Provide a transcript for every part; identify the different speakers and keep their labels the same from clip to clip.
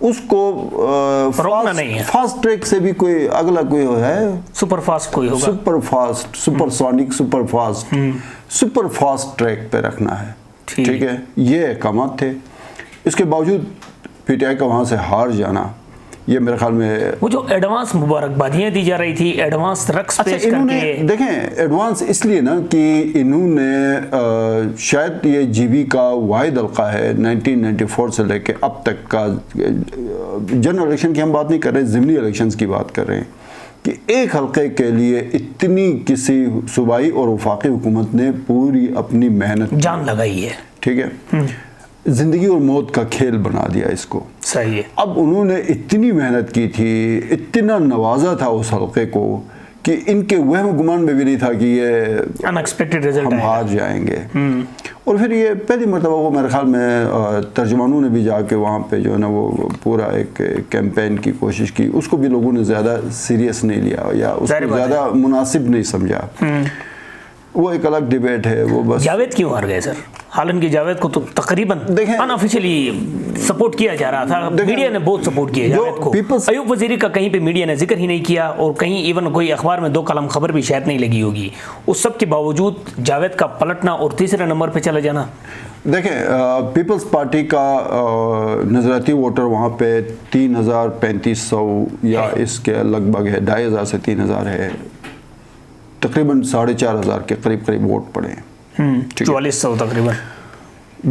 Speaker 1: اس کو
Speaker 2: روکنا نہیں ہے.
Speaker 1: فاسٹ ٹریک سے بھی کوئی اگلا کوئی ہے,
Speaker 2: سپر فاسٹ کوئی ہوگا,
Speaker 1: super fast, super sonic, super fast, super fast track پہ رکھنا ہے. ٹھیک ہے, یہ احکامات تھے. اس کے باوجود پی ٹی آئی کا وہاں سے ہار جانا, یہ میرے خیال میں
Speaker 2: وہ جو ایڈوانس مبارکبادیاں دی جا رہی تھی, ایڈوانس رقص پیش کر کے.
Speaker 1: دیکھیں ایڈوانس اس لیے نا کہ انہوں نے شاید یہ جی بی کا واحد حلقہ ہے 1994 سے لے کے اب تک کا, جنرل الیکشن کی ہم بات نہیں کر رہے, ضمنی الیکشنز کی بات کر رہے ہیں, کہ ایک حلقے کے لیے اتنی کسی صوبائی اور وفاقی حکومت نے پوری اپنی محنت
Speaker 2: جان لگائی ہے.
Speaker 1: ٹھیک ہے, زندگی اور موت کا کھیل بنا دیا اس کو.
Speaker 2: صحیح ہے.
Speaker 1: اب انہوں نے اتنی محنت کی تھی, اتنا نوازا تھا اس حلقے کو کہ ان کے وہم گمان میں بھی نہیں تھا کہ یہ
Speaker 2: انیکسپیکٹڈ رزلٹ
Speaker 1: ہم ہار جائیں گے. اور پھر یہ پہلی مرتبہ وہ میرے خیال میں ترجمانوں نے بھی جا کے وہاں پہ جو ہے نا وہ پورا ایک کیمپین کی کوشش کی, اس کو بھی لوگوں نے زیادہ سیریس نہیں لیا یا اس کو زیادہ مناسب نہیں سمجھا. وہ ایک الگ ڈیبیٹ ہے. وہ بس
Speaker 2: جاوید کیوں ہار گئے سر؟ حالانکہ جاوید کو تو تقریباً ان آفیشلی سپورٹ کیا جا رہا تھا, میڈیا نے بہت سپورٹ کیا جاوید کو. ایوب وزیری کا کہیں پہ میڈیا نے ذکر ہی نہیں کیا, اور کہیں ایون کوئی اخبار میں 2 کلم خبر بھی شاید نہیں لگی ہوگی. اس سب کے باوجود جاوید کا پلٹنا اور تیسرے نمبر پہ چلا جانا.
Speaker 1: دیکھیں پیپلز پارٹی کا نظریاتی ووٹر وہاں پہ 3,3500 یا اس کے لگ بھگ ہے, 2,500 سے 3,000 ہے, تقریباً 4,500 کے قریب قریب ووٹ پڑے ہیں.
Speaker 2: 4400 تقریباً.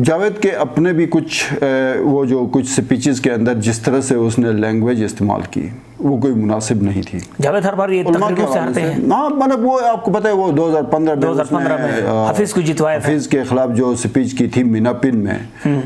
Speaker 1: جاوید کے اپنے بھی کچھ وہ جو کچھ سپیچز کے اندر جس طرح سے اس نے لینگویج استعمال کی وہ کوئی مناسب نہیں تھی.
Speaker 2: جاوید ہر بار یہ تقریروں سے ہارتے ہیں.
Speaker 1: ہاں مطلب وہ آپ کو پتہ ہے وہ 2015
Speaker 2: میں حفیظ کو جتوایا تھا.
Speaker 1: حفیظ کے خلاف جو سپیچ کی تھی مینا پن میں,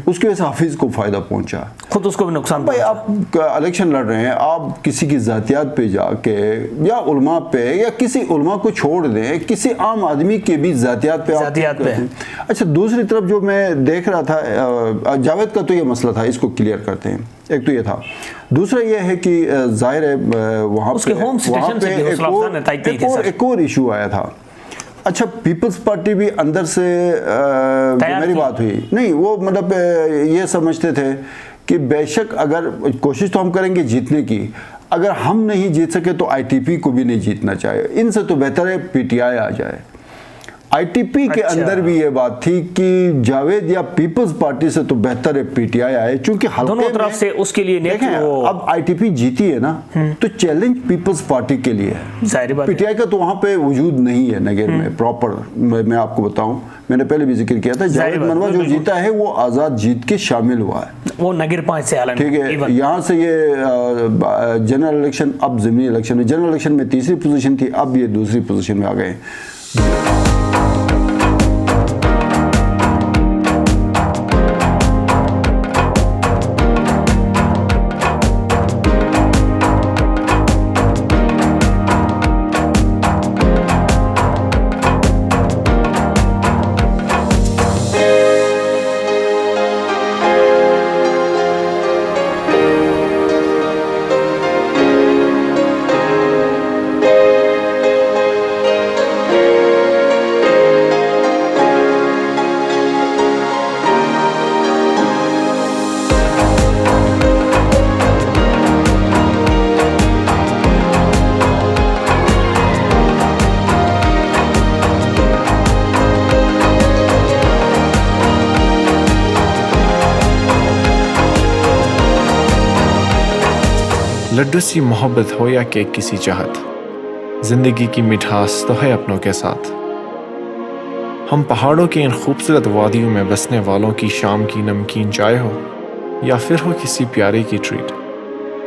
Speaker 1: اس کی وجہ سے حفیظ کو فائدہ پہنچا,
Speaker 2: خود اس کو بھی نقصان.
Speaker 1: بھائی آپ الیکشن لڑ رہے ہیں, آپ کسی کی ذاتیات پہ جا کے یا علماء پہ یا کسی علماء کو چھوڑ دیں, کسی عام آدمی کے بھی ذاتیات پہ. اچھا دوسری طرف جو میں دیکھ رہا تھا, جاوید کا تو یہ مسئلہ تھا, اس کو کلیئر کرتے ہیں. ایک تو یہ تھا, دوسرا یہ ہے کہ ظاہر ہے وہاں پہ ایک اور ایشو آیا تھا. اچھا پیپلز پارٹی بھی اندر سے میری بات ہوئی نہیں, وہ مطلب یہ سمجھتے تھے کہ بے شک اگر کوشش تو ہم کریں گے جیتنے کی, اگر ہم نہیں جیت سکے تو آئی ٹی پی کو بھی نہیں جیتنا چاہے, ان سے تو بہتر ہے پی ٹی آئی آ جائے. آئی ٹی پی کے اندر بھی یہ بات تھی کہ جاوید یا پیپلز پارٹی سے تو بہتر ہے پی ٹی آئی آئے, چونکہ
Speaker 2: دونوں طرف سے اس کے لیے
Speaker 1: دیکھیں اب آئی ٹی پی جیتی ہے نا تو چیلنج پیپلز پارٹی کے لیے ہے. پی ٹی آئی کا تو وہاں پہ وجود نہیں ہے نگر میں پراپر. میں آپ کو بتاؤں, میں نے پہلے بھی ذکر کیا تھا, جاوید منوا جو جیتا ہے وہ آزاد جیت کے شامل ہوا ہے,
Speaker 2: وہ نگر 5 سے اعلان.
Speaker 1: ٹھیک ہے, یہاں سے یہ جنرل الیکشن, اب ضمنی الیکشن میں, جنرل الیکشن میں تیسری پوزیشن تھی, اب یہ دوسری پوزیشن میں آ گئے.
Speaker 3: لڈو سی محبت ہو یا کہ کسی چاہت, زندگی کی مٹھاس تو ہے اپنوں کے ساتھ. ہم پہاڑوں کے ان خوبصورت وادیوں میں بسنے والوں کی شام کی نمکین چائے ہو یا پھر ہو کسی پیارے کی ٹریٹ,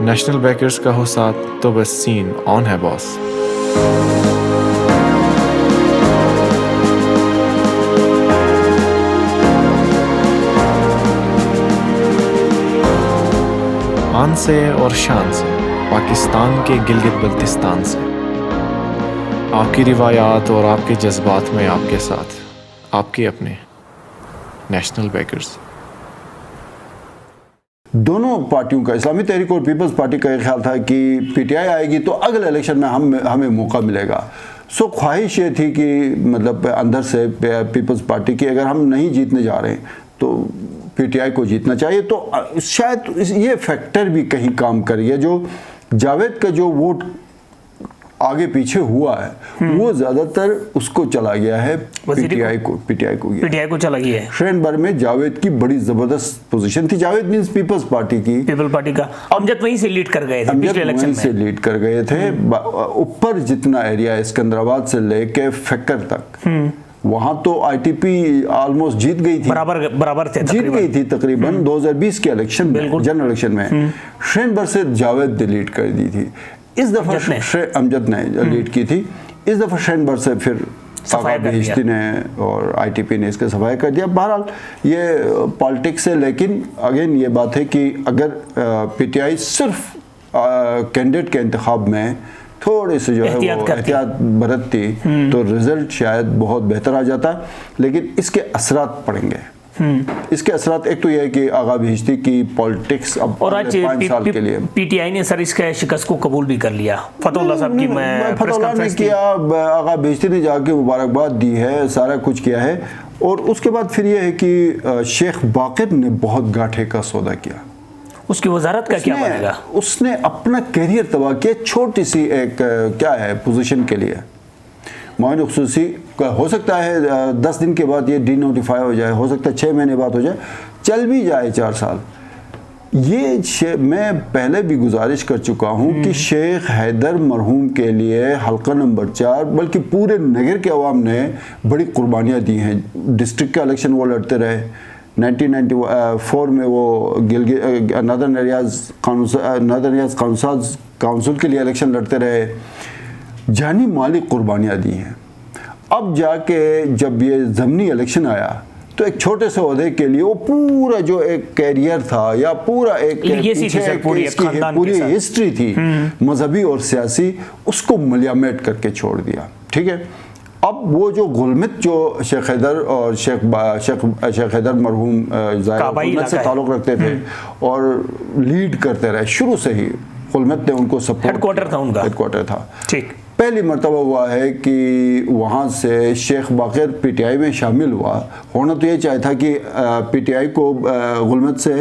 Speaker 3: نیشنل بیکرز کا ہو ساتھ تو بس سین آن ہے باس. آن سے اور شان سے پاکستان کے گلگت بلتستان سے, آپ کی روایات اور آپ کے جذبات میں آپ کے ساتھ, آپ کے اپنے نیشنل بیکرز.
Speaker 1: دونوں پارٹیوں کا, اسلامی تحریک اور پیپلز پارٹی کا یہ خیال تھا کہ پی ٹی آئی آئے گی تو اگلے الیکشن میں ہمیں موقع ملے گا. سو خواہش یہ تھی کہ مطلب اندر سے پیپلز پارٹی کی اگر ہم نہیں جیتنے جا رہے ہیں تو پی ٹی آئی کو جیتنا چاہیے. تو شاید یہ فیکٹر بھی کہیں کام کریے, جو جاوید کا جو ووٹ آگے پیچھے ہوا ہے وہ زیادہ تر اس کو چلا گیا ہے پی ٹی آئی کو
Speaker 2: چلا گیا ہے.
Speaker 1: شرین بر میں جاوید کی بڑی زبردست پوزیشن تھی. جاوید مینس پیپلز پارٹی کی,
Speaker 2: پیپل پارٹی کا. امجد وہیں سے لیڈ کر گئے تھے پچھلے الیکشن میں,
Speaker 1: لیڈ کر گئے تھے. اوپر جتنا ایریا ہے سکندرآباد سے لے کے فکر تک, وہاں تو آئی ٹی پی آلموسٹ جیت گئی تھی,
Speaker 2: برابر تھے,
Speaker 1: جیت گئی تھی تقریباً 2020 کے الیکشن میں, جنرل الیکشن میں. شرین بر سے جاوید نے لیڈ کر دی تھی. اس دفعہ امجد نے لیڈ کی تھی. اس دفعہ شرین بر سے پھر آغا بہشتی نے اور آئی ٹی پی نے اس کے صفائی کر دیا. بہرحال یہ پالیٹکس ہے, لیکن اگین یہ بات ہے کہ اگر پی ٹی آئی صرف کینڈیڈیٹ کے انتخاب میں تھوڑی سی جو ہے وہ احتیاط برتتی تو رزلٹ شاید بہت بہتر آ جاتا. لیکن اس کے اثرات پڑیں گے. اس کے اثرات ایک تو یہ ہے کہ آغا بہشتی کی پالیٹکس اب 5 سال کے لیے
Speaker 2: پی ٹی آئی نے سر اس کے شکست کو قبول بھی کر لیا. فتح اللہ صاحب کی
Speaker 1: فتح اللہ نے کیا, آغا بہشتی نے جا کے مبارکباد دی ہے, سارا کچھ کیا ہے. اور اس کے بعد پھر یہ ہے کہ شیخ باقر نے بہت گاٹھے کا سودا کیا.
Speaker 2: اس کی وزارت کا کیا بنے گا؟
Speaker 1: اس نے اپنا کیریئر تباہ کیا چھوٹی سی ایک کیا ہے پوزیشن کے لیے. معاون خصوصی ہو سکتا ہے 10 دن کے بعد یہ ڈی نوٹیفائی ہو جائے, ہو سکتا ہے 6 مہینے بعد ہو جائے, چل بھی جائے 4 سال. یہ میں پہلے بھی گزارش کر چکا ہوں کہ شیخ حیدر مرحوم کے لیے حلقہ نمبر 4 بلکہ پورے نگر کے عوام نے بڑی قربانیاں دی ہیں. ڈسٹرکٹ کا الیکشن وہ لڑتے رہے, 1994 میں وہ نادرن ایریاز کونسل کے لیے الیکشن لڑتے رہے, جانی مالی قربانیاں دی ہیں. اب جا کے جب یہ ضمنی الیکشن آیا تو ایک چھوٹے سے عہدے کے لیے وہ پورا جو ایک کیریئر تھا یا پورا ایک پوری ہسٹری تھی مذہبی اور سیاسی, اس کو ملیامیٹ کر کے چھوڑ دیا. ٹھیک ہے, اب وہ جو غلمت جو شیخ حیدر اور شیخ حیدر مرحوم غلمت سے تعلق رکھتے تھے اور لیڈ کرتے رہے شروع سے ہی, غلمت نے ان کو سپورٹ,
Speaker 2: ہیڈ کوارٹر تھا ان کا,
Speaker 1: ہیڈ کوارٹر تھا.
Speaker 2: ٹھیک,
Speaker 1: پہلی مرتبہ ہوا ہے کہ وہاں سے شیخ باقر پی ٹی آئی میں شامل ہوا. ہونا تو یہ چاہتا کہ پی ٹی آئی کو غلمت سے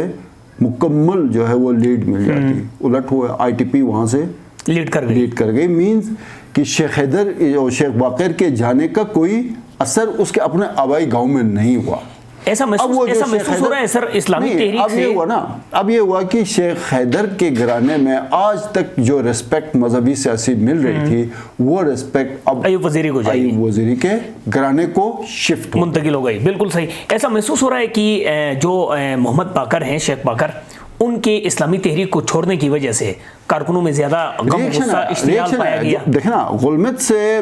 Speaker 1: مکمل جو ہے وہ لیڈ مل جاتی, الٹ ہوا آئی ٹی پی وہاں سے
Speaker 2: لیڈ کر گئی.
Speaker 1: مینز کہ شیخ حیدر اور شیخ باقر کے جانے کا کوئی اثر اس کے اپنے آبائی گاؤں میں نہیں ہوا.
Speaker 2: ایسا محسوس ہو رہا ہے سر اسلامی تحریک سے.
Speaker 1: اب یہ ہوا کہ شیخ حیدر کے گھرانے میں آج تک جو ریسپیکٹ مذہبی سیاسی مل رہی تھی وہ ریسپیکٹ اب
Speaker 2: ایوب وزیری کو جائے,
Speaker 1: ایوب وزیری کے گھرانے کو شفٹ
Speaker 2: منتقل ہو گئی. بالکل صحیح. ایسا محسوس ہو رہا ہے کہ جو محمد باقر ہیں, شیخ باقر, ان کے اسلامی تحریک کو چھوڑنے کی وجہ سے کارکنوں میں زیادہ غم غصہ اشتعال پایا گیا.
Speaker 1: دیکھنا غلمت سے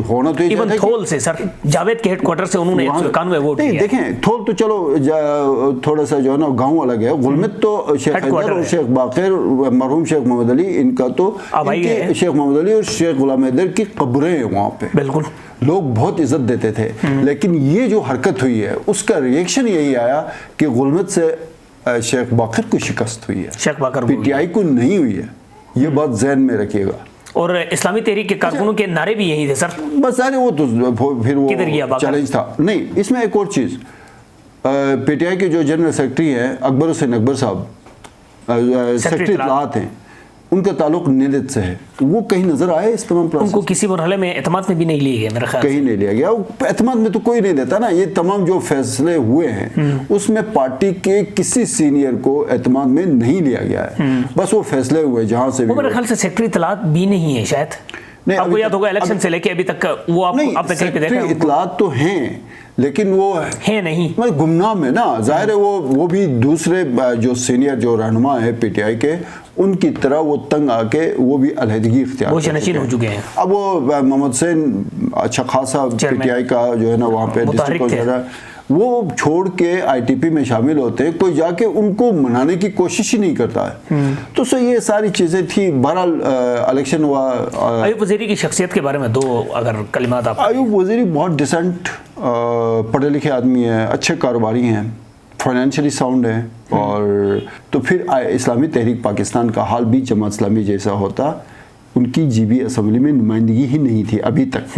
Speaker 1: ہونا تو
Speaker 2: ایون تھول سے سر جاوید کے ہیڈ کوارٹر سے انہوں نے 191 ووٹ دیا.
Speaker 1: دیکھیں تھول تو چلو تھوڑا سا جو ہے نا گاؤں الگ ہے, غلمت تو شیخ حیدر اور شیخ باقر مرحوم شیخ محمد علی ان کا تو شیخ محمد علی اور شیخ غلام حیدر کی قبریں ہیں وہاں پہ. بالکل لوگ بہت عزت دیتے تھے. لیکن یہ جو حرکت ہوئی ہے اس کا ریئیکشن یہی آیا کہ غلمت سے شیخ باقر کو شکست ہوئی ہے,
Speaker 2: شیخ باقر
Speaker 1: پی ٹی آئی کو نہیں ہوئی ہے. یہ بات ذہن میں رکھیے گا.
Speaker 2: اور اسلامی تحریک کے کارکنوں کے نعرے بھی یہی تھے سر.
Speaker 1: بس سارے وہ تو پھر وہ چیلنج تھا. نہیں, اس میں ایک اور چیز, پی ٹی آئی کے جو جنرل سیکرٹری ہیں اکبر حسین اکبر صاحب, سیکرٹری اطلاعات ہیں, ان کا تعلق نیلت سے ہے. وہ کہیں نظر آئے اس تمام
Speaker 2: ان کو کسی مرحلے میں اعتماد میں بھی نہیں لیا گیا, میرا خیال
Speaker 1: کہیں نہیں لیا گیا. اعتماد میں تو کوئی نہیں لیتا نا. یہ تمام جو فیصلے ہوئے ہیں اس میں پارٹی کے کسی سینئر کو اعتماد میں نہیں لیا گیا ہے. بس وہ فیصلے ہوئے جہاں سے بھی.
Speaker 2: میرے خیال سے سیکرٹری اطلاعات بھی نہیں ہے شاید. آپ کو یاد ہوگا الیکشن سے لے کے ابھی تک وہ آپ نے کہیں پہ دیکھا ہے.
Speaker 1: اطلاعات تو ہیں لیکن وہ
Speaker 2: ہے نہیں,
Speaker 1: گمنام ہے نا. ظاہر ہے وہ بھی دوسرے جو سینئر جو رہنما ہے پی ٹی آئی کے, ان کی طرح وہ تنگ آ کے وہ بھی علیحدگی اختیار
Speaker 2: ہو چکے ہیں.
Speaker 1: اب وہ محمد حسین اچھا خاصا پی ٹی آئی کا جو ہے نا وہاں پہ ڈسٹرکٹ وہ چھوڑ کے آئی ٹی پی میں شامل ہوتے ہیں, کوئی جا کے ان کو منانے کی کوشش ہی نہیں کرتا ہے. تو یہ ساری چیزیں تھی. بہرحال الیکشن ہوا.
Speaker 2: ایوب وزیری کی شخصیت کے بارے میں دو اگر کلمات آپ.
Speaker 1: ایوب وزیری بہت ڈیسنٹ پڑھے لکھے آدمی ہیں, اچھے کاروباری ہیں, فائنینشلی ساؤنڈ ہیں. اور تو پھر اسلامی تحریک پاکستان کا حال بھی جماعت اسلامی جیسا ہوتا. ان کی جی بی اسمبلی میں نمائندگی ہی نہیں تھی ابھی تک.